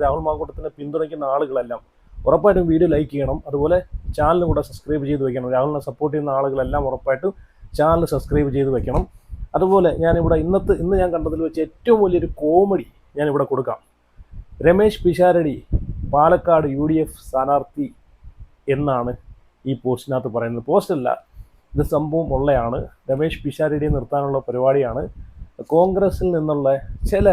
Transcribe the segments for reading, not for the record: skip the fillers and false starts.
രാഹുൽ മാങ്കൂട്ടത്തിനെ പിന്തുണയ്ക്കുന്ന ആളുകളെല്ലാം ഉറപ്പായിട്ടും വീഡിയോ ലൈക്ക് ചെയ്യണം. അതുപോലെ ചാനലും കൂടെ സബ്സ്ക്രൈബ് ചെയ്ത് വെക്കണം. രാഹുലിനെ സപ്പോർട്ട് ചെയ്യുന്ന ആളുകളെല്ലാം ഉറപ്പായിട്ടും ചാനൽ സബ്സ്ക്രൈബ് ചെയ്ത് വെക്കണം. അതുപോലെ ഞാനിവിടെ ഇന്ന് ഞാൻ കണ്ടതിൽ വെച്ച് ഏറ്റവും വലിയൊരു കോമഡി ഞാനിവിടെ കൊടുക്കാം. രമേശ് പിഷാരടി പാലക്കാട് UDF സ്ഥാനാർത്ഥി എന്നാണ് ഈ പോസ്റ്റിനകത്ത് പറയുന്നത്. പോസ്റ്റല്ല, ഇത് സംഭവം ഉള്ളതാണ്. രമേശ് പിഷാരടിയെ നിർത്താനുള്ള പരിപാടിയാണ്. കോൺഗ്രസിൽ നിന്നുള്ള ചില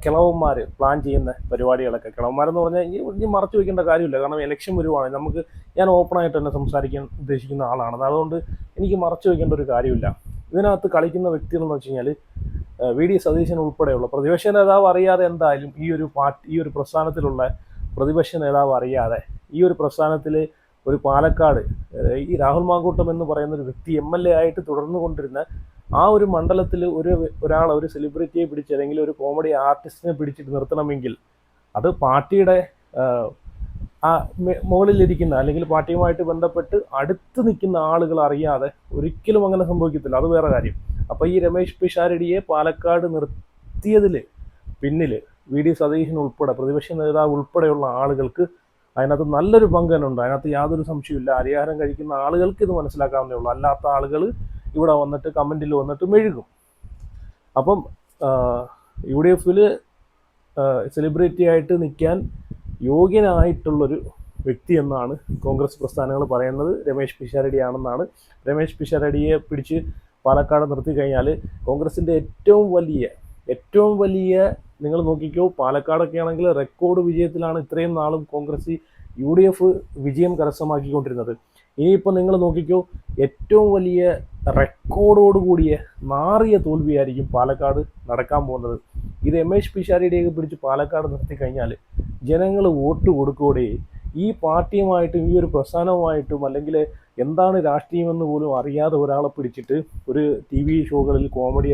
കിളവന്മാർ പ്ലാൻ ചെയ്യുന്ന പരിപാടികളൊക്കെ. കിളവന്മാരെന്ന് പറഞ്ഞാൽ ഇനി മറച്ചു വയ്ക്കേണ്ട കാര്യമില്ല. കാരണം ഇലക്ഷൻ വരുവാണ്. ഞാൻ ഓപ്പണായിട്ട് തന്നെ സംസാരിക്കാൻ ഉദ്ദേശിക്കുന്ന ആളാണ്. അതുകൊണ്ട് എനിക്ക് മറച്ചു വയ്ക്കേണ്ട ഒരു കാര്യമില്ല. ഇതിനകത്ത് കളിക്കുന്ന വ്യക്തികളെന്ന് വെച്ച് കഴിഞ്ഞാൽ VD സതീശൻ ഉൾപ്പെടെയുള്ള പ്രതിപക്ഷ നേതാവ് അറിയാതെ എന്തായാലും ഈ ഒരു പ്രസ്ഥാനത്തിലുള്ള പ്രതിപക്ഷ നേതാവ് അറിയാതെ ഈ ഒരു പ്രസ്ഥാനത്തിൽ ഒരു പാലക്കാട് ഈ രാഹുൽ മാങ്കൂട്ടം എന്ന് പറയുന്ന ഒരു വ്യക്തി MLA ആയിട്ട് തുടർന്നു കൊണ്ടിരുന്ന ആ ഒരു മണ്ഡലത്തിൽ ഒരു സെലിബ്രിറ്റിയെ പിടിച്ച് അല്ലെങ്കിൽ ഒരു കോമഡി ആർട്ടിസ്റ്റിനെ പിടിച്ചിട്ട് നിർത്തണമെങ്കിൽ അത് പാർട്ടിയുടെ മുകളിലിരിക്കുന്ന അല്ലെങ്കിൽ പാർട്ടിയുമായിട്ട് ബന്ധപ്പെട്ട് അടുത്ത് നിൽക്കുന്ന ആളുകൾ അറിയാതെ ഒരിക്കലും അങ്ങനെ സംഭവിക്കത്തില്ല. അത് വേറെ കാര്യം. അപ്പോൾ ഈ രമേശ് പിഷാരടിയെ പാലക്കാട് നിർത്തിയതിൽ പിന്നിൽ VD സതീശൻ ഉൾപ്പെടെ പ്രതിപക്ഷ നേതാവ് ഉൾപ്പെടെയുള്ള ആളുകൾക്ക് അതിനകത്ത് നല്ലൊരു പങ്കുണ്ട്. അതിനകത്ത് യാതൊരു സംശയമില്ല. അരിയാഹാരം കഴിക്കുന്ന ആളുകൾക്ക് ഇത് മനസ്സിലാക്കാവുന്നേ ഉള്ളൂ. അല്ലാത്ത ആളുകൾ ഇവിടെ വന്നിട്ട് കമൻറ്റിൽ വന്നിട്ട് മെഴുകും. അപ്പം UDFൽ സെലിബ്രിറ്റി ആയിട്ട് നിൽക്കാൻ യോഗ്യനായിട്ടുള്ളൊരു വ്യക്തി എന്നാണ് കോൺഗ്രസ് പ്രസ്ഥാനങ്ങൾ പറയുന്നത് രമേശ് പിഷാരടി ആണെന്നാണ്. രമേശ് പിഷാരടിയെ പിടിച്ച് പാലക്കാട് നിർത്തി കഴിഞ്ഞാൽ കോൺഗ്രസിൻ്റെ ഏറ്റവും വലിയ നിങ്ങൾ നോക്കിക്കോ, പാലക്കാടൊക്കെ ആണെങ്കിൽ റെക്കോർഡ് വിജയത്തിലാണ് ഇത്രയും നാളും കോൺഗ്രസ് UDF വിജയം കരസ്ഥമാക്കിക്കൊണ്ടിരുന്നത്. ഇനിയിപ്പോൾ നിങ്ങൾ നോക്കിക്കോ, ഏറ്റവും വലിയ റെക്കോർഡോടുകൂടിയ നാറിയ തോൽവിയായിരിക്കും പാലക്കാട് നടക്കാൻ പോകുന്നത്. ഈ രമേശ് പിഷാരടിയൊക്കെ പിടിച്ച് പാലക്കാട് നിർത്തി കഴിഞ്ഞാൽ ജനങ്ങൾ വോട്ട് കൊടുക്കുകയോടെ ഈ പാർട്ടിയുമായിട്ടും ഈ ഒരു പ്രസ്ഥാനവുമായിട്ടും അല്ലെങ്കിൽ എന്താണ് രാഷ്ട്രീയമെന്ന് പോലും അറിയാതെ ഒരാളെ പിടിച്ചിട്ട് ഒരു TV ഷോകളിൽ കോമഡി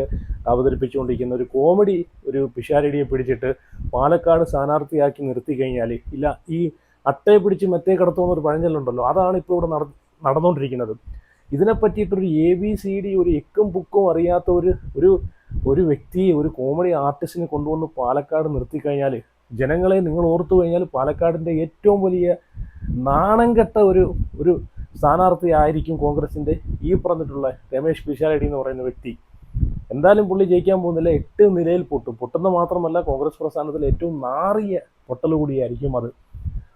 അവതരിപ്പിച്ചുകൊണ്ടിരിക്കുന്ന ഒരു പിഷാരടിയെ പിടിച്ചിട്ട് പാലക്കാട് സ്ഥാനാർത്ഥിയാക്കി നിർത്തി കഴിഞ്ഞാൽ ഇല്ല, ഈ അട്ടയെ പിടിച്ച് മെത്തേ കിടത്തുമെന്നൊരു പഴഞ്ചൊല്ലുണ്ടല്ലോ, അതാണ് ഇപ്പോൾ ഇവിടെ നടന്നുകൊണ്ടിരിക്കുന്നത്. ഇതിനെ പറ്റിയിട്ടൊരു ABCD ഒരു എക്കും പുക്കും അറിയാത്ത ഒരു വ്യക്തിയെ, ഒരു കോമഡി ആർട്ടിസ്റ്റിനെ കൊണ്ടുവന്ന് പാലക്കാട് നിർത്തിക്കഴിഞ്ഞാൽ ജനങ്ങളെ നിങ്ങൾ ഓർത്തു കഴിഞ്ഞാൽ പാലക്കാടിൻ്റെ ഏറ്റവും വലിയ നാണം കെട്ട ഒരു സ്ഥാനാർത്ഥി ആയിരിക്കും കോൺഗ്രസിൻ്റെ ഈ പറഞ്ഞിട്ടുള്ള രമേശ് പിഷാരടി എന്ന് പറയുന്ന വ്യക്തി. എന്തായാലും പുള്ളി ജയിക്കാൻ പോകുന്നില്ല. 8 നിലയിൽ പൊട്ടുന്ന മാത്രമല്ല കോൺഗ്രസ് പ്രസ്ഥാനത്തിലെ ഏറ്റവും നാറിയ പൊട്ടൽ കൂടിയായിരിക്കും അത്.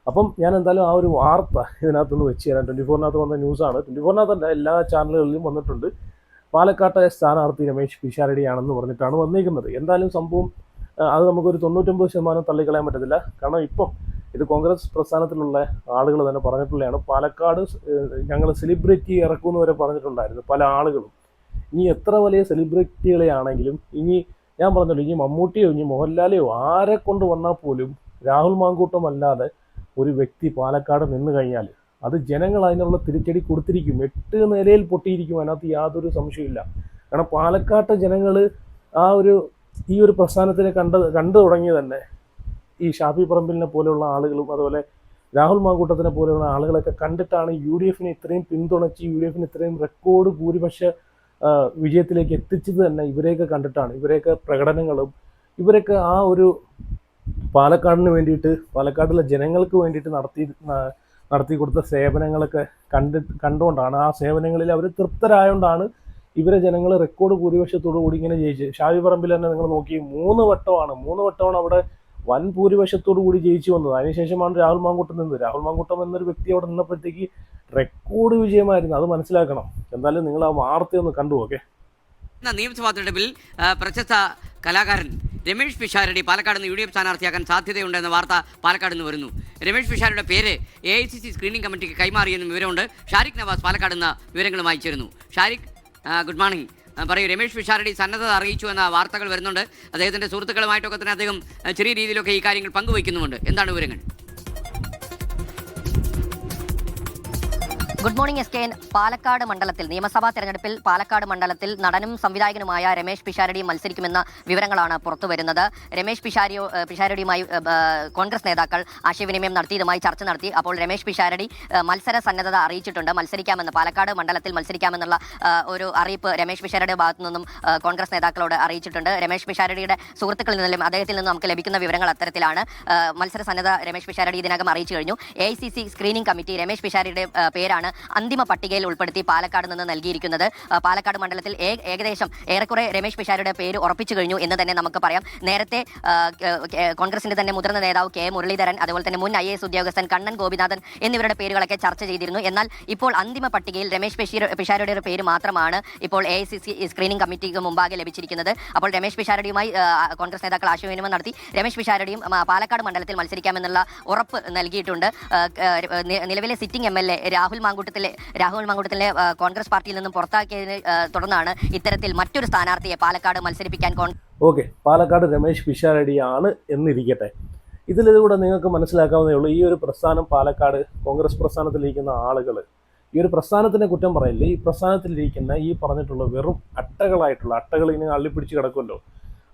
അപ്പം ഞാൻ എന്തായാലും ആ ഒരു വാർത്ത ഇതിനകത്തുനിന്ന് വെച്ച് തരാം. 24-നകത്ത് വന്ന ന്യൂസാണ്. 24-നകത്തല്ല, എല്ലാ ചാനലുകളിലും വന്നിട്ടുണ്ട്. പാലക്കാട്ടെ സ്ഥാനാർത്ഥി രമേശ് പിഷാരടിയാണെന്ന് പറഞ്ഞിട്ടാണ് വന്നിരിക്കുന്നത്. എന്തായാലും സംഭവം അത് നമുക്കൊരു 99% തള്ളിക്കളയാൻ പറ്റത്തില്ല. കാരണം ഇപ്പം ഇത് കോൺഗ്രസ് പ്രസ്ഥാനത്തിലുള്ള ആളുകൾ തന്നെ പറഞ്ഞിട്ടുള്ളതാണ്. പാലക്കാട് ഞങ്ങൾ സെലിബ്രിറ്റി ഇറക്കുമെന്ന് വരെ പറഞ്ഞിട്ടുണ്ടായിരുന്നു പല ആളുകളും. ഇനി എത്ര വലിയ സെലിബ്രിറ്റികളെ ആണെങ്കിലും ഞാൻ പറഞ്ഞല്ലോ, ഇനി മമ്മൂട്ടിയോ ഇനി മോഹൻലാലെയോ ആരെ കൊണ്ട് വന്നാൽ പോലും രാഹുൽ മാങ്കൂട്ടം അല്ലാതെ ഒരു വ്യക്തി പാലക്കാട് നിന്ന് കഴിഞ്ഞാൽ അത് ജനങ്ങൾ അതിനുള്ള തിരിച്ചടി കൊടുത്തിരിക്കും. 8 നിലയിൽ പൊട്ടിയിരിക്കും. അതിനകത്ത് യാതൊരു സംശയമില്ല. കാരണം പാലക്കാട്ടെ ജനങ്ങൾ ഈ ഒരു പ്രസ്ഥാനത്തിനെ കണ്ടു തുടങ്ങി തന്നെ ഈ ഷാഫി പറമ്പിലിനെ പോലെയുള്ള ആളുകളും അതുപോലെ രാഹുൽ മാങ്കൂട്ടത്തിനെ പോലെയുള്ള ആളുകളൊക്കെ കണ്ടിട്ടാണ് UDFനെ ഇത്രയും പിന്തുണച്ച് UDFന് ഇത്രയും റെക്കോർഡ് ഭൂരിപക്ഷ വിജയത്തിലേക്ക് എത്തിച്ചത് തന്നെ ഇവരെയൊക്കെ കണ്ടിട്ടാണ്. ഇവരെയൊക്കെ പ്രകടനങ്ങളും ഇവരൊക്കെ ആ ഒരു പാലക്കാടിന് വേണ്ടിയിട്ട്, പാലക്കാടിലെ ജനങ്ങൾക്ക് വേണ്ടിയിട്ട് നടത്തി കൊടുത്ത സേവനങ്ങളൊക്കെ കണ്ടുകൊണ്ടാണ്, ആ സേവനങ്ങളിൽ അവർ തൃപ്തരായതുകൊണ്ടാണ് ഇവരെ ജനങ്ങൾ റെക്കോർഡ് ഭൂരിപക്ഷത്തോടു കൂടി ഇങ്ങനെ ജയിച്ച്. ഷാഫി പറമ്പിൽ തന്നെ നിങ്ങൾ നോക്കി 3 വട്ടമാണ് അവിടെ വൻ ഭൂരിപക്ഷത്തോടു കൂടി ജയിച്ചു വന്നത്. അതിനുശേഷമാണ് രാഹുൽ മാങ്കൂട്ടം നിന്നത്. രാഹുൽ മാങ്കൂട്ടം എന്നൊരു വ്യക്തി അവിടെ നിന്നപ്പോഴത്തേക്ക് റെക്കോർഡ് വിജയമായിരുന്നു. അത് മനസ്സിലാക്കണം. എന്തായാലും നിങ്ങൾ ആ വാർത്തയൊന്ന് കണ്ടു. ഓക്കെ. നിയമസഭാ തെരഞ്ഞെടുപ്പിൽ പ്രശസ്ത കലാകാരൻ രമേശ് പിഷാരടി പാലക്കാട് നിന്ന് UDF സ്ഥാനാർത്ഥിയാക്കാൻ സാധ്യതയുണ്ടെന്ന വാർത്ത പാലക്കാട് നിന്ന് വരുന്നു. രമേശ് പിഷാരടിയുടെ പേര് AICC സ്ക്രീനിംഗ് കമ്മിറ്റിക്ക് കൈമാറിയെന്നും വിവരമുണ്ട്. ഷാരിഖ് നവാസ് പാലക്കാട് നിന്ന് വിവരങ്ങളുമായി ചേരുന്നു. Shariq, good morning. പറയൂ, രമേശ് പിഷാരടി സന്നദ്ധത അറിയിച്ചു എന്ന വാർത്തകൾ വരുന്നുണ്ട്. അദ്ദേഹത്തിൻ്റെ സുഹൃത്തുക്കളുമായിട്ടൊക്കെ തന്നെ അദ്ദേഹം ചെറിയ രീതിയിലൊക്കെ ഈ കാര്യങ്ങൾ പങ്കുവയ്ക്കുന്നുമുണ്ട്. എന്താണ് വിവരങ്ങൾ? ഗുഡ് മോർണിംഗ് എസ് പാലക്കാട് മണ്ഡലത്തിൽ നിയമസഭാ തെരഞ്ഞെടുപ്പിൽ പാലക്കാട് മണ്ഡലത്തിൽ നടനും സംവിധായകനുമായ രമേശ് പിഷാരടി മത്സരിക്കുമെന്ന വിവരങ്ങളാണ് പുറത്തുവരുന്നത്. രമേശ് പിഷാരടിയുമായി കോൺഗ്രസ് നേതാക്കൾ ആശയവിനിമയം നടത്തിയതുമായി ചർച്ച നടത്തി. അപ്പോൾ രമേശ് പിഷാരടി മത്സര സന്നദ്ധത അറിയിച്ചിട്ടുണ്ട്. മത്സരിക്കാമെന്ന്, പാലക്കാട് മണ്ഡലത്തിൽ മത്സരിക്കാമെന്നുള്ള ഒരു അറിയിപ്പ് രമേശ് പിഷാരടിയുടെ ഭാഗത്തു നിന്നും കോൺഗ്രസ് നേതാക്കളോട് അറിയിച്ചിട്ടുണ്ട്. രമേശ് പിഷാരടിയുടെ സുഹൃത്തുക്കളിൽ നിന്നും അദ്ദേഹത്തിൽ നിന്നും നമുക്ക് ലഭിക്കുന്ന വിവരങ്ങൾ അത്തരത്തിലാണ്. മത്സര സന്നദ്ധത രമേശ് പിഷാരടി ഇതിനകം അറിയിച്ചു കഴിഞ്ഞു. AICC സ്ക്രീനിംഗ് കമ്മിറ്റി രമേശ് പിഷാരടിയുടെ പേരാണ് അന്തിമ പട്ടികയിൽ ഉൾപ്പെടുത്തി പാലക്കാട് നിന്ന് നൽകിയിരിക്കുന്നത്. പാലക്കാട് മണ്ഡലത്തിൽ ഏറെക്കുറെ രമേശ് പിഷാരടിയുടെ പേര് ഉറപ്പിച്ചു കഴിഞ്ഞു എന്ന് തന്നെ നമുക്ക് പറയാം. നേരത്തെ കോൺഗ്രസിന്റെ തന്നെ മുതിർന്ന നേതാവ് K മുരളീധരൻ, അതുപോലെ തന്നെ മുൻ IAS ഉദ്യോഗസ്ഥൻ കണ്ണൻ ഗോപിനാഥൻ എന്നിവരുടെ പേരുകളൊക്കെ ചർച്ച ചെയ്തിരുന്നു. എന്നാൽ ഇപ്പോൾ അന്തിമ പട്ടികയിൽ രമേശ് പിഷാരടിയുടെ പേര് മാത്രമാണ് ഇപ്പോൾ AICC സ്ക്രീനിംഗ് കമ്മിറ്റിക്ക് മുമ്പാകെ ലഭിച്ചിരിക്കുന്നത്. അപ്പോൾ രമേശ് പിഷാരടിയുമായി കോൺഗ്രസ് നേതാക്കൾ ആശയവിനിമയം നടത്തി. രമേശ് പിഷാരടിയും പാലക്കാട് മണ്ഡലത്തിൽ മത്സരിക്കാമെന്നുള്ള ഉറപ്പ് നൽകിയിട്ടുണ്ട്. നിലവിലെ സിറ്റിംഗ് MLA രാഹുൽ മാങ്കൂട്ടത്തിലെ കോൺഗ്രസ് പാർട്ടിയിൽ നിന്നും പുറത്താക്കിയതിനെ തുടർന്നാണ് ഇത്തരത്തിൽ മറ്റൊരു സ്ഥാനാർത്ഥിയെ പാലക്കാട് മത്സരിപ്പിക്കാൻ ഓക്കെ, പാലക്കാട് രമേശ് പിഷാരടിയാണ് എന്നിരിക്കട്ടെ. ഇതിലൂടെ നിങ്ങൾക്ക് മനസ്സിലാക്കാവുന്നേ ഉള്ളൂ, ഈ ഒരു പ്രസ്ഥാനം, പാലക്കാട് കോൺഗ്രസ് പ്രസ്ഥാനത്തിലിരിക്കുന്ന ആളുകൾ ഈ ഒരു പ്രസ്ഥാനത്തിനെ കുറ്റം പറയില്ല. ഈ പ്രസ്ഥാനത്തിലിരിക്കുന്ന ഈ പറഞ്ഞിട്ടുള്ള വെറും അട്ടകൾ ഇനി അള്ളിപ്പിടിച്ച് കിടക്കുമല്ലോ.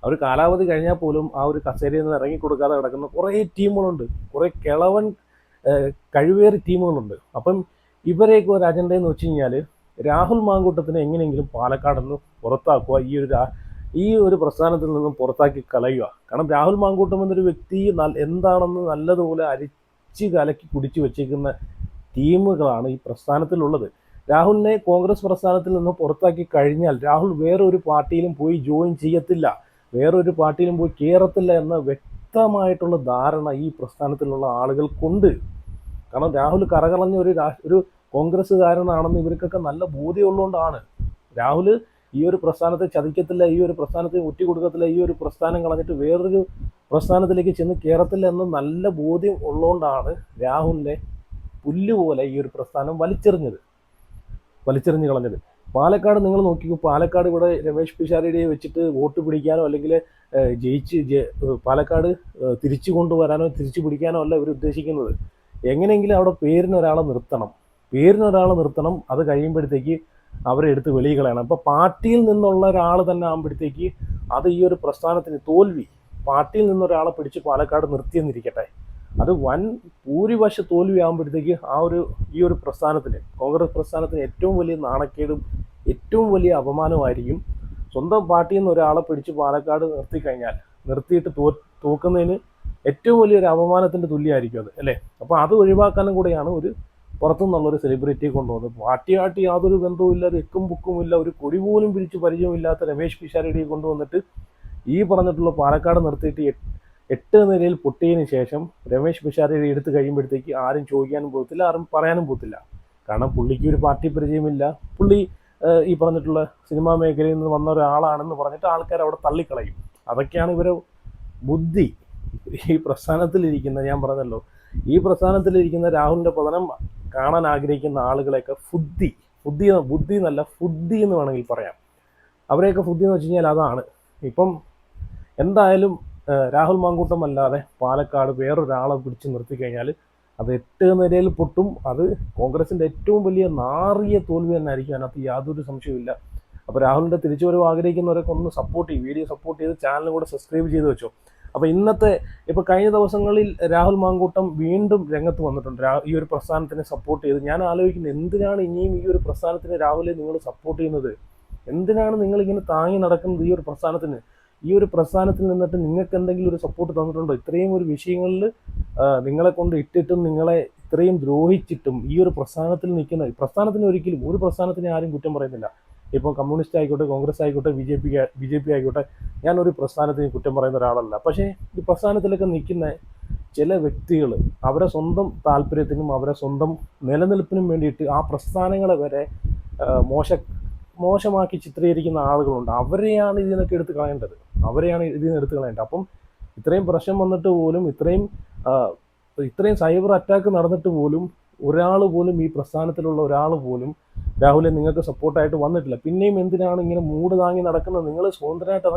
അവർ കാലാവധി കഴിഞ്ഞാൽ പോലും ആ ഒരു കസേരയിൽ നിന്ന് ഇറങ്ങിക്കൊടുക്കാതെ കിടക്കുന്ന കുറേ ടീമുകളുണ്ട്, കുറേ കിളവൻ കഴിവേറി ടീമുകളുണ്ട്. അപ്പം ഇവരെയൊക്കെ ഒരു അജണ്ടയെന്ന് വെച്ച് കഴിഞ്ഞാൽ രാഹുൽ മാങ്കൂട്ടത്തിനെ എങ്ങനെയെങ്കിലും പാലക്കാട് പുറത്താക്കുക, ഈ ഒരു പ്രസ്ഥാനത്തിൽ നിന്നും പുറത്താക്കി കളയുക. കാരണം രാഹുൽ മാങ്കൂട്ടം എന്നൊരു വ്യക്തി എന്താണെന്ന് നല്ലതുപോലെ അരിച്ച് കലക്കി കുടിച്ചു വെച്ചേക്കുന്ന ടീമുകളാണ് ഈ പ്രസ്ഥാനത്തിലുള്ളത്. രാഹുലിനെ കോൺഗ്രസ് പ്രസ്ഥാനത്തിൽ നിന്ന് പുറത്താക്കി കഴിഞ്ഞാൽ രാഹുൽ വേറൊരു പാർട്ടിയിലും പോയി ജോയിൻ ചെയ്യത്തില്ല, വേറൊരു പാർട്ടിയിലും പോയി കയറത്തില്ല എന്ന വ്യക്തമായിട്ടുള്ള ധാരണ ഈ പ്രസ്ഥാനത്തിലുള്ള ആളുകൾക്കുണ്ട്. കാരണം രാഹുൽ കറകളഞ്ഞ ഒരു കോൺഗ്രസ്സുകാരനാണെന്ന് ഇവർക്കൊക്കെ നല്ല ബോധ്യമുള്ളതുകൊണ്ടാണ്. രാഹുൽ ഈ ഒരു പ്രസ്ഥാനത്തെ ചതിക്കത്തില്ല, ഈ ഒരു പ്രസ്ഥാനത്തെ ഒറ്റിക്കൊടുക്കത്തില്ല, ഈ ഒരു പ്രസ്ഥാനം കളഞ്ഞിട്ട് വേറൊരു പ്രസ്ഥാനത്തിലേക്ക് ചെന്ന് കയറത്തില്ല എന്ന നല്ല ബോധ്യം ഉള്ളതുകൊണ്ടാണ് രാഹുലിനെ പുല്ലുപോലെ ഈ ഒരു പ്രസ്ഥാനം വലിച്ചെറിഞ്ഞ് കളഞ്ഞത്. പാലക്കാട് നിങ്ങൾ നോക്കിക്കോ, പാലക്കാട് ഇവിടെ രമേശ് പിഷാരടിയെ വെച്ചിട്ട് വോട്ട് പിടിക്കാനോ അല്ലെങ്കിൽ പാലക്കാട് തിരിച്ചു കൊണ്ടുവരാനോ തിരിച്ചു പിടിക്കാനോ അല്ല ഇവർ ഉദ്ദേശിക്കുന്നത്. എങ്ങനെയെങ്കിലും അവിടെ പേരിനൊരാളെ നിർത്തണം. അത് കഴിയുമ്പോഴത്തേക്ക് അവരെ എടുത്ത് വെളിയിൽ കളയണം. അപ്പോൾ പാർട്ടിയിൽ നിന്നുള്ള ഒരാൾ തന്നെ ആകുമ്പോഴത്തേക്ക് അത് ഈ ഒരു പ്രസ്ഥാനത്തിന് തോൽവി, പാർട്ടിയിൽ നിന്നൊരാളെ പിടിച്ച് പാലക്കാട് നിർത്തിയെന്നിരിക്കട്ടെ, അത് വൻ ഭൂരിപക്ഷ തോൽവി ആകുമ്പോഴത്തേക്ക് ഈ ഒരു പ്രസ്ഥാനത്തിന്, കോൺഗ്രസ് പ്രസ്ഥാനത്തിന് ഏറ്റവും വലിയ നാണക്കേടും ഏറ്റവും വലിയ അപമാനമായിരിക്കും. സ്വന്തം പാർട്ടിയിൽ നിന്ന് ഒരാളെ പിടിച്ച് പാലക്കാട് നിർത്തിയിട്ട് തോക്കുന്നതിന് ഏറ്റവും വലിയൊരു അപമാനത്തിൻ്റെ തുല്യമായിരിക്കും അത്, അല്ലേ? അപ്പോൾ അത് ഒഴിവാക്കാനും കൂടെയാണ് ഒരു പുറത്തുനിന്നുള്ളൊരു സെലിബ്രിറ്റിയെ കൊണ്ടുവന്നത്. പാർട്ടിയായിട്ട് യാതൊരു ബന്ധവുമില്ല, ഒരു എക്കും ബുക്കുമില്ല, ഒരു കൊടി പോലും പിരിച്ച് പരിചയമില്ലാത്ത രമേശ് പിഷാരടിയെ കൊണ്ടുവന്നിട്ട് ഈ പറഞ്ഞിട്ടുള്ള പാലക്കാട് നിർത്തിയിട്ട് 8 നിലയിൽ പൊട്ടിയതിന് ശേഷം രമേശ് പിഷാരടി എടുത്ത് കഴിയുമ്പോഴത്തേക്ക് ആരും ചോദിക്കാനും പോകത്തില്ല, ആരും പറയാനും പോകത്തില്ല. കാരണം പുള്ളിക്ക് ഒരു പാർട്ടി പരിചയമില്ല, പുള്ളി ഈ പറഞ്ഞിട്ടുള്ള സിനിമാ മേഖലയിൽ നിന്ന് വന്ന ഒരാളാണെന്ന് പറഞ്ഞിട്ട് ആൾക്കാർ അവിടെ തള്ളിക്കളയും. അതൊക്കെയാണ് ഇവരെ ബുദ്ധി. ഈ പ്രസ്ഥാനത്തിലിരിക്കുന്ന, ഞാൻ പറഞ്ഞല്ലോ, ഈ പ്രസ്ഥാനത്തിലിരിക്കുന്ന രാഹുലിൻ്റെ പതനം കാണാൻ ആഗ്രഹിക്കുന്ന ആളുകളെയൊക്കെ ബുദ്ധി എന്നല്ല ഫുദ്ധി എന്ന് വേണമെങ്കിൽ പറയാം. അവരെയൊക്കെ ബുദ്ധി എന്ന് വെച്ച് കഴിഞ്ഞാൽ അതാണ്. ഇപ്പം എന്തായാലും രാഹുൽ മാങ്കൂട്ടം അല്ലാതെ പാലക്കാട് വേറൊരാളെ പിടിച്ച് നിർത്തിക്കഴിഞ്ഞാൽ അത് 8 നിലയിൽ പൊട്ടും. അത് കോൺഗ്രസിൻ്റെ ഏറ്റവും വലിയ നാറിയ തോൽവി തന്നെ ആയിരിക്കും, അതിനകത്ത് യാതൊരു സംശയമില്ല. അപ്പോൾ രാഹുലിൻ്റെ തിരിച്ചുവരവ് ആഗ്രഹിക്കുന്നവരൊക്കെ ഒന്ന് വീഡിയോ സപ്പോർട്ട് ചെയ്ത് ചാനലും കൂടെ സബ്സ്ക്രൈബ് ചെയ്ത് വെച്ചോ. അപ്പോൾ ഇപ്പോൾ കഴിഞ്ഞ ദിവസങ്ങളിൽ രാഹുൽ മാങ്കൂട്ടം വീണ്ടും രംഗത്ത് വന്നിട്ടുണ്ട് ഈ ഒരു പ്രസ്ഥാനത്തിനെ സപ്പോർട്ട് ചെയ്ത്. ഞാൻ ആലോചിക്കുന്നത്, എന്തിനാണ് ഇനിയും ഈ ഒരു പ്രസ്ഥാനത്തിന് രാഹുലെ നിങ്ങൾ സപ്പോർട്ട് ചെയ്യുന്നത്? എന്തിനാണ് നിങ്ങളിങ്ങനെ താങ്ങി നടക്കുന്നത് ഈ ഒരു പ്രസ്ഥാനത്തിന്? ഈ ഒരു പ്രസ്ഥാനത്തിൽ നിന്നിട്ട് നിങ്ങൾക്ക് എന്തെങ്കിലും ഒരു സപ്പോർട്ട് തന്നിട്ടുണ്ടോ? ഇത്രയും ഒരു വിഷയങ്ങളിൽ നിങ്ങളെ കൊണ്ട് ഇട്ടിട്ടും നിങ്ങളെ ഇത്രയും ദ്രോഹിച്ചിട്ടും ഈ ഒരു പ്രസ്ഥാനത്തിൽ നിൽക്കുന്ന പ്രസ്ഥാനത്തിന് ഒരിക്കലും ഒരു പ്രസ്ഥാനത്തിനെ ആരും കുറ്റം പറയുന്നില്ല. ഇപ്പോൾ കമ്മ്യൂണിസ്റ്റ് ആയിക്കോട്ടെ, കോൺഗ്രസ് ആയിക്കോട്ടെ, ബി ജെ പി ആയിക്കോട്ടെ, ഞാനൊരു പ്രസ്ഥാനത്തിന് കുറ്റം പറയുന്ന ഒരാളല്ല. പക്ഷേ ഈ പ്രസ്ഥാനത്തിലൊക്കെ നിൽക്കുന്ന ചില വ്യക്തികൾ അവരെ സ്വന്തം താല്പര്യത്തിനും അവരെ സ്വന്തം നിലനിൽപ്പിനും വേണ്ടിയിട്ട് ആ പ്രസ്ഥാനങ്ങളെ വരെ മോശമാക്കി ചിത്രീകരിക്കുന്ന ആളുകളുണ്ട്. അവരെയാണ് ഇതിനൊക്കെ എടുത്ത് കളയേണ്ടത്. അപ്പം ഇത്രയും പ്രശ്നം വന്നിട്ട് പോലും, ഇത്രയും സൈബർ അറ്റാക്ക് നടന്നിട്ട് പോലും ഒരാൾ പോലും, ഈ പ്രസ്ഥാനത്തിലുള്ള ഒരാൾ പോലും രാഹുലെ നിങ്ങൾക്ക് സപ്പോർട്ടായിട്ട് വന്നിട്ടില്ല. പിന്നെയും എന്തിനാണ് ഇങ്ങനെ മൂട് താങ്ങി നടക്കുന്നത്? നിങ്ങൾ സ്വതന്ത്രമായിട്ട്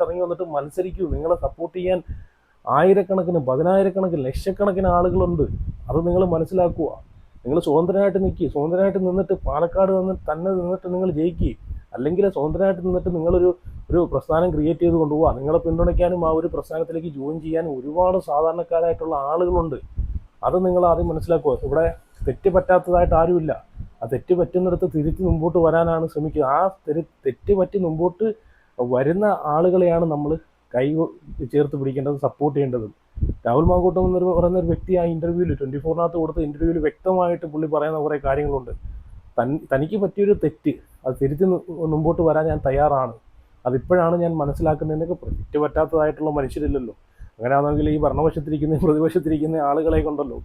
ഇറങ്ങി വന്നിട്ട് മത്സരിക്കൂ. നിങ്ങളെ സപ്പോർട്ട് ചെയ്യാൻ ആയിരക്കണക്കിന്, 10,000 കണക്കിന്, ലക്ഷക്കണക്കിന് ആളുകളുണ്ട്. അത് നിങ്ങൾ മനസ്സിലാക്കുക. നിങ്ങൾ സ്വതന്ത്രനായിട്ട് നിൽക്കുക, സ്വതന്ത്രനായിട്ട് നിന്നിട്ട് പാലക്കാട് തന്നെ നിന്നിട്ട് നിങ്ങൾ ജയിക്കുക. അല്ലെങ്കിൽ സ്വതന്ത്രനായിട്ട് നിന്നിട്ട് ഒരു പ്രസ്ഥാനം ക്രിയേറ്റ് ചെയ്ത് കൊണ്ടുപോകുക. നിങ്ങളെ പിന്തുണയ്ക്കാനും ആ ഒരു പ്രസ്ഥാനത്തിലേക്ക് ജോയിൻ ചെയ്യാനും ഒരുപാട് സാധാരണക്കാരായിട്ടുള്ള ആളുകളുണ്ട്. അത് നിങ്ങൾ ആദ്യം മനസ്സിലാക്കുക. ഇവിടെ തെറ്റ് പറ്റാത്തതായിട്ട് ആരുമില്ല. ആ തെറ്റ് പറ്റുന്നിടത്ത് തിരിച്ച് മുമ്പോട്ട് വരാനാണ് ശ്രമിക്കുക. ആ തെറ്റ് പറ്റി മുമ്പോട്ട് വരുന്ന ആളുകളെയാണ് നമ്മൾ കൈ ചേർത്ത് പിടിക്കേണ്ടത്, സപ്പോർട്ട് ചെയ്യേണ്ടത്. രാഹുൽ മാങ്കൂട്ടം എന്ന് പറയുന്ന ഒരു വ്യക്തി ആ ഇൻ്റർവ്യൂവിൽ 24-നകത്ത് കൊടുത്ത ഇൻ്റർവ്യൂവിൽ വ്യക്തമായിട്ട് പുള്ളി പറയുന്ന കുറേ കാര്യങ്ങളുണ്ട്. തനിക്ക് പറ്റിയൊരു തെറ്റ് അത് തിരിച്ച് മുമ്പോട്ട് വരാൻ ഞാൻ തയ്യാറാണ്, അതിപ്പോഴാണ് ഞാൻ മനസ്സിലാക്കുന്നതിനൊക്കെ. തെറ്റ് പറ്റാത്തതായിട്ടുള്ള മനുഷ്യരില്ലല്ലോ. അങ്ങനെയാണെങ്കിൽ ഈ ഭരണപക്ഷത്തിരിക്കുന്ന പ്രതിപക്ഷത്തിരിക്കുന്ന ആളുകളെ കൊണ്ടല്ലോ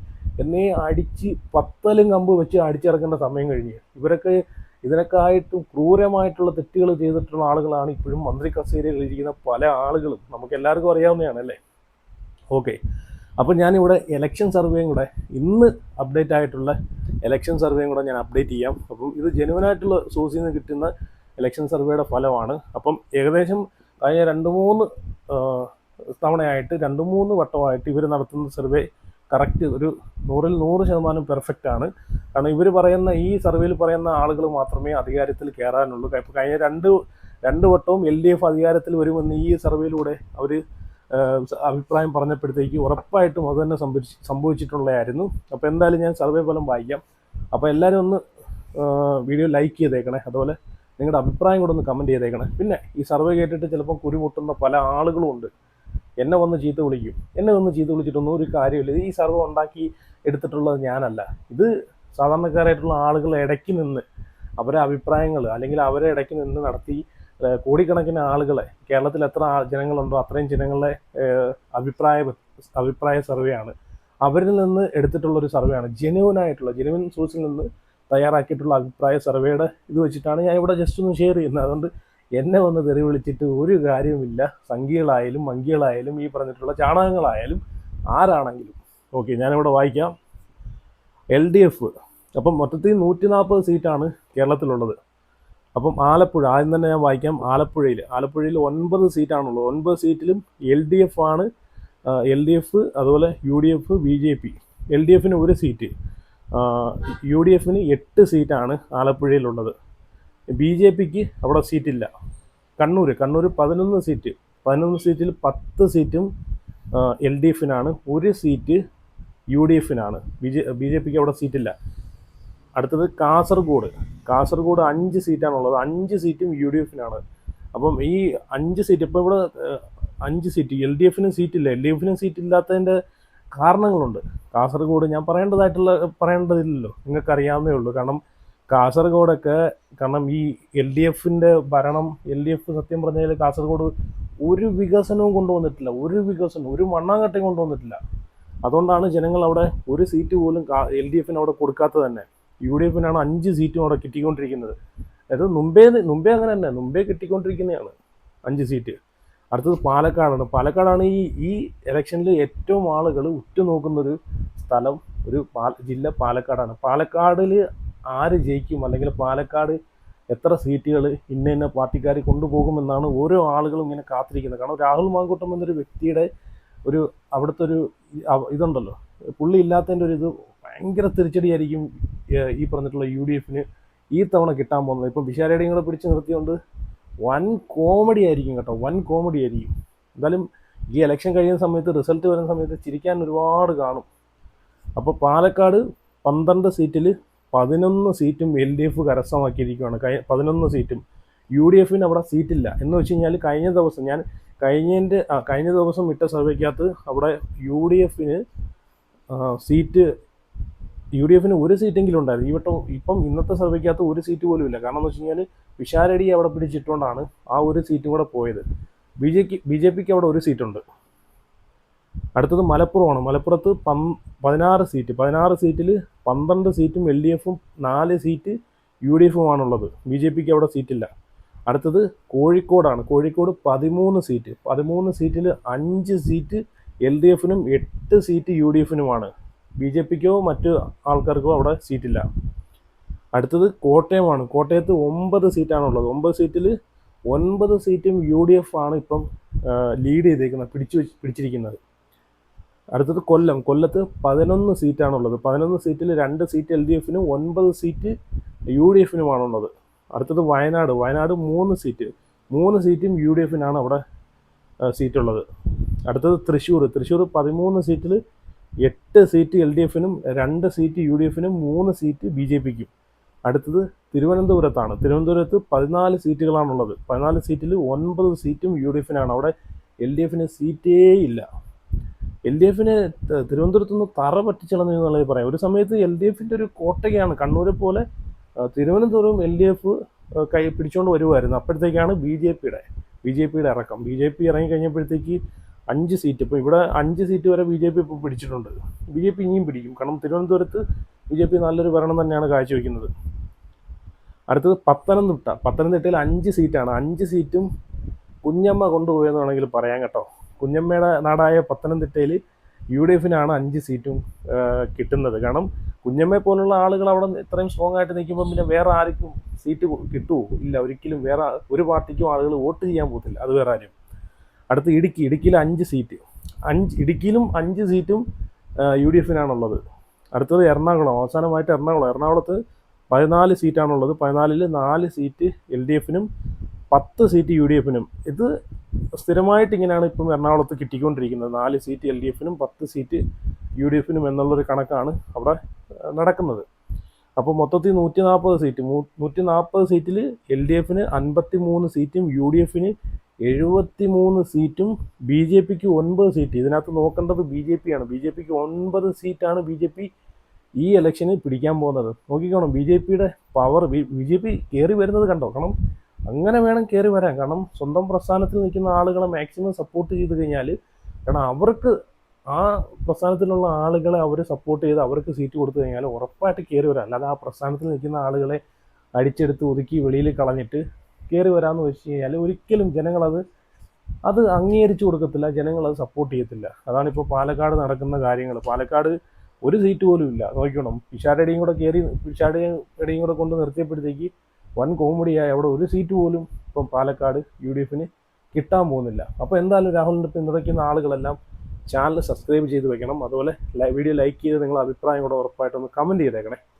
എന്നെ അടിച്ച് പത്തലും കമ്പ് വെച്ച് അടിച്ചിറക്കേണ്ട സമയം കഴിഞ്ഞ്. ഇവരൊക്കെ ഇതിനൊക്കെയായിട്ടും ക്രൂരമായിട്ടുള്ള തെറ്റുകൾ ചെയ്തിട്ടുള്ള ആളുകളാണ് ഇപ്പോഴും മന്ത്രി കസേരയിൽ ഇരിക്കുന്ന പല ആളുകളും. നമുക്ക് എല്ലാവർക്കും അറിയാവുന്നതാണ് അല്ലേ? ഓക്കെ, അപ്പോൾ ഞാനിവിടെ ഇലക്ഷൻ സർവേയും കൂടെ ഇന്ന് അപ്ഡേറ്റ് ആയിട്ടുള്ള ഇലക്ഷൻ സർവേയും കൂടെ ഞാൻ അപ്ഡേറ്റ് ചെയ്യാം. അപ്പം ഇത് ജെനുവനായിട്ടുള്ള സോഴ്സിൽ നിന്ന് കിട്ടുന്ന ഇലക്ഷൻ സർവേയുടെ ഫലമാണ്. അപ്പം ഏകദേശം കഴിഞ്ഞ 2-3 തവണയായിട്ട് 2-3 വട്ടമായിട്ട് ഇവർ നടത്തുന്ന സർവേ കറക്റ്റ് ഒരു 100% പെർഫെക്റ്റ് ആണ്. കാരണം ഇവർ പറയുന്ന ഈ സർവേയിൽ പറയുന്ന ആളുകൾ മാത്രമേ അധികാരത്തിൽ കയറാനുള്ളൂ. ഇപ്പോൾ കഴിഞ്ഞ രണ്ട് വട്ടവും LDF അധികാരത്തിൽ വരുമെന്ന് ഈ സർവേയിലൂടെ അവർ അഭിപ്രായം പറഞ്ഞപ്പോഴത്തേക്ക് ഉറപ്പായിട്ടും അത് തന്നെ സംഭവിച്ചിട്ടുള്ളതായിരുന്നു. അപ്പോൾ എന്തായാലും ഞാൻ സർവേ ഫലം വായിക്കാം. അപ്പോൾ എല്ലാവരും ഒന്ന് വീഡിയോ ലൈക്ക് ചെയ്തേക്കണേ, അതുപോലെ നിങ്ങളുടെ അഭിപ്രായം കൂടെ ഒന്ന് കമൻറ്റ് ചെയ്തേക്കണേ. പിന്നെ ഈ സർവേ കേട്ടിട്ട് ചിലപ്പം കുരുമുട്ടുന്ന പല ആളുകളും ഉണ്ട്. എന്നെ വന്ന് ചീത്ത വിളിക്കും. എന്നെ വന്ന് ചീത്ത വിളിച്ചിട്ടൊന്നും ഒരു കാര്യമില്ല. ഈ സർവേ ഉണ്ടാക്കി എടുത്തിട്ടുള്ളത് ഞാനല്ല. ഇത് സാധാരണക്കാരായിട്ടുള്ള ആളുകൾ ഇടയ്ക്ക് നിന്ന് അവരെ അഭിപ്രായങ്ങൾ അല്ലെങ്കിൽ അവരെ ഇടയ്ക്ക് നിന്ന് നടത്തി കോടിക്കണക്കിന് ആളുകളെ, കേരളത്തിൽ എത്ര ജനങ്ങളുണ്ടോ അത്രയും ജനങ്ങളെ അഭിപ്രായ സർവേയാണ്. അവരിൽ നിന്ന് എടുത്തിട്ടുള്ളൊരു സർവേയാണ്. ജെന്യുവൻ സോഴ്സിൽ നിന്ന് തയ്യാറാക്കിയിട്ടുള്ള അഭിപ്രായ സർവേയുടെ ഇത് വെച്ചിട്ടാണ് ഞാൻ ഇവിടെ ജസ്റ്റ് ഒന്ന് ഷെയർ ചെയ്യുന്നത്. അതുകൊണ്ട് എന്നെ വന്ന് തെറി വിളിച്ചിട്ട് ഒരു കാര്യവുമില്ല. സംഘികളായാലും മങ്കികളായാലും ഈ പറഞ്ഞിട്ടുള്ള ചാണകങ്ങളായാലും ആരാണെങ്കിലും. ഓക്കെ, ഞാനിവിടെ വായിക്കാം. LDF അപ്പം മൊത്തത്തിൽ 140 സീറ്റാണ് കേരളത്തിലുള്ളത്. അപ്പം ആലപ്പുഴ ആദ്യം തന്നെ ഞാൻ വായിക്കാം. ആലപ്പുഴയിൽ 9 സീറ്റാണുള്ളത്. 9 സീറ്റിലും LDF ആണ്. LDF അതുപോലെ UDF BJP. LDFന് 1 സീറ്റ്, UDFന് 8 സീറ്റാണ് ആലപ്പുഴയിലുള്ളത്. BJPക്ക് അവിടെ സീറ്റില്ല. കണ്ണൂർ 11 സീറ്റ്. 11 സീറ്റിൽ 10 സീറ്റും LDFനാണ്, 1 സീറ്റ് UDFനാണ്. BJPക്ക് അവിടെ സീറ്റില്ല. അടുത്തത് കാസർഗോഡ് 5 സീറ്റാണുള്ളത്. 5 സീറ്റും UDFനാണ്. അപ്പം ഈ 5 സീറ്റ് ഇപ്പോൾ ഇവിടെ 5 സീറ്റ് LDFന് സീറ്റില്ല. LDFന് സീറ്റില്ലാത്തതിൻ്റെ കാരണങ്ങളുണ്ട്. കാസർഗോഡ് ഞാൻ പറയേണ്ടതില്ലല്ലോ, നിങ്ങൾക്കറിയാവുന്നേ ഉള്ളൂ. കാരണം ഈ LDFൻ്റെ ഭരണം, LDF സത്യം പറഞ്ഞാൽ കാസർഗോഡ് ഒരു വികസനവും കൊണ്ടുവന്നിട്ടില്ല. ഒരു മണ്ണാങ്കട്ടയും കൊണ്ടുവന്നിട്ടില്ല. അതുകൊണ്ടാണ് ജനങ്ങൾ അവിടെ 1 സീറ്റ് പോലും LDFന് അവിടെ കൊടുക്കാത്തത് തന്നെ. UDFനാണ് 5 സീറ്റും അവിടെ കിട്ടിക്കൊണ്ടിരിക്കുന്നത്. അത് മുമ്പേ അങ്ങനെ തന്നെ മുമ്പേ കിട്ടിക്കൊണ്ടിരിക്കുന്നതാണ് 5 സീറ്റ്. അടുത്തത് പാലക്കാടാണ് ഈ ഇലക്ഷനിൽ ഏറ്റവും ആളുകൾ ഉറ്റുനോക്കുന്നൊരു സ്ഥലം, ജില്ല പാലക്കാടാണ്. പാലക്കാടിൽ ആര് ജയിക്കും, അല്ലെങ്കിൽ പാലക്കാട് എത്ര സീറ്റുകൾ ഇന്ന പാർട്ടിക്കാർ കൊണ്ടുപോകുമെന്നാണ് ഓരോ ആളുകളും ഇങ്ങനെ കാത്തിരിക്കുന്നത്. കാരണം രാഹുൽ മാങ്കൂട്ടം എന്നൊരു വ്യക്തിയുടെ അവിടുത്തെ ഒരു ഇതുണ്ടല്ലോ, പുള്ളി ഇല്ലാത്തതിൻ്റെ ഒരു ഇത് ഭയങ്കര തിരിച്ചടിയായിരിക്കും ഈ പറഞ്ഞിട്ടുള്ള UDFന് ഈ തവണ കിട്ടാൻ പോകുന്നത്. ഇപ്പം പിഷാരടിയും കൂടെ പിടിച്ച് നിർത്തിയോണ്ട് വൻ കോമഡി ആയിരിക്കും കേട്ടോ, വൻ കോമഡി ആയിരിക്കും. എന്തായാലും ഈ ഇലക്ഷൻ കഴിയുന്ന സമയത്ത്, റിസൾട്ട് വരുന്ന സമയത്ത് ചിരിക്കാൻ ഒരുപാട് കാണും. അപ്പോൾ പാലക്കാട് 12 സീറ്റിൽ 11 സീറ്റും LDF കരസ്ഥമാക്കിയിരിക്കുകയാണ്. 11 സീറ്റും. UDFന് അവിടെ സീറ്റില്ല. എന്ന് വെച്ച് കഴിഞ്ഞാൽ കഴിഞ്ഞ ദിവസം ഇട്ട സർവേക്കകത്ത് അവിടെ UDFന് 1 സീറ്റെങ്കിലും ഉണ്ടായിരുന്നു. ഇപ്പം ഇന്നത്തെ സർവേക്കകത്ത് 1 സീറ്റ് പോലും ഇല്ല. കാരണം എന്ന് വെച്ച് കഴിഞ്ഞാൽ പിഷാരടി അവിടെ പിടിച്ചിട്ടുകൊണ്ടാണ് ആ 1 സീറ്റും കൂടെ പോയത്. BJPക്ക് അവിടെ 1 സീറ്റുണ്ട്. അടുത്തത് മലപ്പുറമാണ്. മലപ്പുറത്ത് 16 സീറ്റ്. 16 സീറ്റിൽ 12 സീറ്റും LDFും 4 സീറ്റ് UDFുമാണുള്ളത്. BJPക്ക് അവിടെ സീറ്റില്ല. അടുത്തത് കോഴിക്കോടാണ്. കോഴിക്കോട് 13 സീറ്റ്. 13 സീറ്റിൽ 5 സീറ്റ് LDFനും 8 സീറ്റ് UDFനുമാണ്. BJPക്കോ മറ്റ് ആൾക്കാർക്കോ അവിടെ സീറ്റില്ല. അടുത്തത് കോട്ടയമാണ്. കോട്ടയത്ത് 9 സീറ്റാണുള്ളത്. 9 സീറ്റിൽ 9 സീറ്റും UDF ആണ് ഇപ്പം ലീഡ് ചെയ്തേക്കുന്നത്, പിടിച്ചിരിക്കുന്നത്. അടുത്തത് കൊല്ലത്ത് 11 സീറ്റാണുള്ളത്. 11 സീറ്റിൽ 2 സീറ്റ് LDFനും 9 സീറ്റ് UDFനുമാണുള്ളത്. അടുത്തത് വയനാട് 3 സീറ്റ്, 3 സീറ്റും UDFനാണ് അവിടെ സീറ്റുള്ളത്. അടുത്തത് തൃശ്ശൂർ 13 സീറ്റിൽ 8 സീറ്റ് LDFനും 2 സീറ്റ് UDFനും 3 സീറ്റ് BJPക്കും. അടുത്തത് തിരുവനന്തപുരത്ത് 14 സീറ്റുകളാണുള്ളത്. 14 സീറ്റിൽ 9 സീറ്റും UDFനാണ്. അവിടെ LDFന് സീറ്റേ ഇല്ല. LDFന് തിരുവനന്തപുരത്ത് നിന്ന് തറ പറ്റിച്ചളഞ്ഞു എന്നുള്ളത് പറയാം. ഒരു സമയത്ത് LDFൻ്റെ ഒരു കോട്ടയാണ്. കണ്ണൂരെ പോലെ തിരുവനന്തപുരം LDF പിടിച്ചുകൊണ്ട് വരുമായിരുന്നു. അപ്പോഴത്തേക്കാണ് BJPയുടെ ഇറക്കം. BJP ഇറങ്ങിക്കഴിഞ്ഞപ്പോഴത്തേക്ക് 5 സീറ്റ്, ഇപ്പോൾ ഇവിടെ 5 സീറ്റ് വരെ BJP ഇപ്പോൾ പിടിച്ചിട്ടുണ്ട്. BJP ഇനിയും പിടിക്കും. കാരണം തിരുവനന്തപുരത്ത് BJP നല്ലൊരു ഭരണം തന്നെയാണ് കാഴ്ചവെക്കുന്നത്. അടുത്തത് പത്തനംതിട്ടയിൽ 5 സീറ്റാണ്. 5 സീറ്റും കുഞ്ഞമ്മ കൊണ്ടുപോയെന്ന് വേണമെങ്കിൽ പറയാം കേട്ടോ. കുഞ്ഞമ്മയുടെ നാടായ പത്തനംതിട്ടയിൽ UDFനാണ് 5 സീറ്റും കിട്ടുന്നത്. കാരണം കുഞ്ഞമ്മയെ പോലുള്ള ആളുകൾ അവിടെ ഇത്രയും സ്ട്രോങ് ആയിട്ട് നിൽക്കുമ്പോൾ പിന്നെ വേറെ ആർക്കും സീറ്റ് കിട്ടുമോ? ഇല്ല, ഒരിക്കലും വേറെ ഒരു പാർട്ടിക്കും ആളുകൾ വോട്ട് ചെയ്യാൻ പോകത്തില്ല. അത് വേറെ കാര്യം. അടുത്ത് ഇടുക്കിയിൽ 5 സീറ്റ്, ഇടുക്കിയിലും 5 സീറ്റും UDFനാണുള്ളത്. അടുത്തത് അവസാനമായിട്ട് എറണാകുളത്ത് 14 സീറ്റാണുള്ളത്. 14ൽ 4 സീറ്റ് LDFനും 10 സീറ്റ് UDFനും. ഇത് സ്ഥിരമായിട്ട് ഇങ്ങനെയാണ് ഇപ്പം എറണാകുളത്ത് കിട്ടിക്കൊണ്ടിരിക്കുന്നത്. 4 സീറ്റ് LDFനും 10 സീറ്റ് UDFനും എന്നുള്ളൊരു കണക്കാണ് അവിടെ നടക്കുന്നത്. അപ്പോൾ മൊത്തത്തിൽ 140 സീറ്റ്, 140 സീറ്റിൽ LDFന് 53 സീറ്റും UDFന് 73 സീറ്റും BJPക്ക് 9 സീറ്റ്. ഇതിനകത്ത് നോക്കേണ്ടത് BJPയാണ്. BJPക്ക് 9 സീറ്റാണ് BJP ഈ ഇലക്ഷനിൽ പിടിക്കാൻ പോകുന്നത്. നോക്കിക്കോണം BJPയുടെ പവർ. BJP കയറി വരുന്നത് കണ്ടോ? കാരണം അങ്ങനെ വേണം കയറി വരാൻ. കാരണം സ്വന്തം പ്രസ്ഥാനത്തിൽ നിൽക്കുന്ന ആളുകളെ മാക്സിമം സപ്പോർട്ട് ചെയ്ത് കഴിഞ്ഞാൽ, കാരണം അവർക്ക് ആ പ്രസ്ഥാനത്തിലുള്ള ആളുകളെ അവർ സപ്പോർട്ട് ചെയ്ത് അവർക്ക് സീറ്റ് കൊടുത്തു കഴിഞ്ഞാൽ ഉറപ്പായിട്ട് കയറി വരാം. അല്ലാതെ ആ പ്രസ്ഥാനത്തിൽ നിൽക്കുന്ന ആളുകളെ അടിച്ചെടുത്ത് ഒതുക്കി വെളിയിൽ കളഞ്ഞിട്ട് കയറി വരാമെന്ന് വെച്ച് കഴിഞ്ഞാൽ ഒരിക്കലും ജനങ്ങളത് അംഗീകരിച്ചു കൊടുക്കത്തില്ല, ജനങ്ങളത് സപ്പോർട്ട് ചെയ്യത്തില്ല. അതാണിപ്പോൾ പാലക്കാട് നടക്കുന്ന കാര്യങ്ങൾ. പാലക്കാട് ഒരു സീറ്റ് പോലും ഇല്ല. നോക്കണം, പിഷാരടിയും കൂടെ കൊണ്ട് നിർത്തിയപ്പോഴത്തേക്ക് വൻ കോമഡിയായി. അവിടെ ഒരു സീറ്റ് പോലും ഇപ്പം പാലക്കാട് UDFന് കിട്ടാൻ പോകുന്നില്ല. അപ്പോൾ എന്തായാലും രാഹുലിൻ്റെ പിന്തുണയ്ക്കുന്ന ആളുകളെല്ലാം ചാനൽ സബ്സ്ക്രൈബ് ചെയ്ത് വെക്കണം. അതുപോലെ വീഡിയോ ലൈക്ക് ചെയ്ത് നിങ്ങളുടെ അഭിപ്രായം കൂടെ ഉറപ്പായിട്ടൊന്ന് കമൻറ്റ് ചെയ്തേക്കണേ.